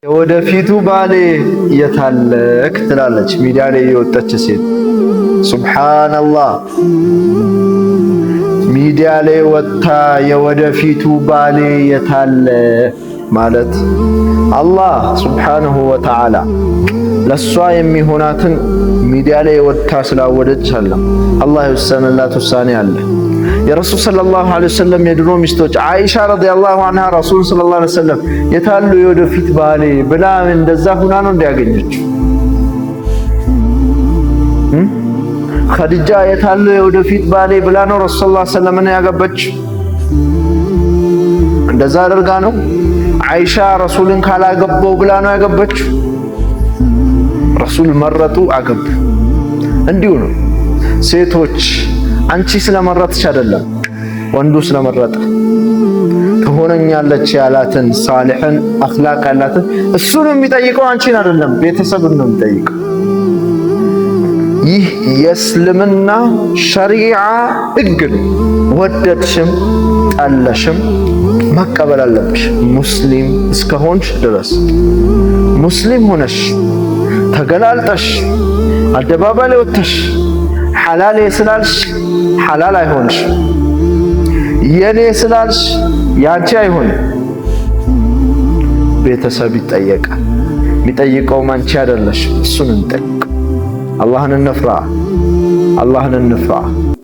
የወደፊቱ ባሌ የታለክ ትላለች ሚዲያ ላይ የወጣች ሴት። ሱብሃንአላህ ሚዲያ ላይ ወጣ የወደፊቱ ባሌ የታለ ማለት አላህ ሱብሃነሁ ወተዓላ ለሷ የሚሆናትን ሚዲያ ላይ ወጣ ስላወደች አላህ የወሰነላት ውሳኔ አለ። የረሱል ሰለላሁ ዐለይሂ ወሰለም የድሮ ሚስቶች አይሻ ረዲየላሁ ዐንሃ ረሱል ሰለላሁ ዐለይሂ ወሰለም የታሉ የወደፊት ባሌ ብላ እንደዛ ሁና ነው እንዲያገኘችው። ኸዲጃ የታሉ የወደፊት ባሌ ብላ ነው ረሱል ሰለላሁ ዐለይሂ ወሰለም ያገባችው። እንደዛ አድርጋ ነው አይሻ ረሱልን ካላገባው ብላ ነው ያገባችው። ረሱል መረጡ አገቡ። እንዲሁ ነው ሴቶች አንቺ ስለመረጥሽ አይደለም ወንዱ ስለመረጠ ትሆነኛለች ያላትን ሳሊህን አኽላቅ ያላትን እሱን የሚጠይቀው አንቺን አይደለም ቤተሰብን ነው የሚጠይቀው። ይህ የእስልምና ሸሪዓ ሕግ ነው። ወደድሽም ጠለሽም መቀበል አለብሽ ሙስሊም እስከሆንሽ ድረስ። ሙስሊም ሆነሽ ተገላልጠሽ አደባባይ ላይ ወጥተሽ ሐላል ስላልሽ ሐላል አይሆንሽ፣ የኔ ስላልሽ ያንቺ አይሆንም። ቤተሰብ ይጠየቃል። የሚጠይቀውም አንቺ አይደለሽ፣ እሱን እንጠይቅ። አላህን እንፍራ፣ አላህን እንፍራ።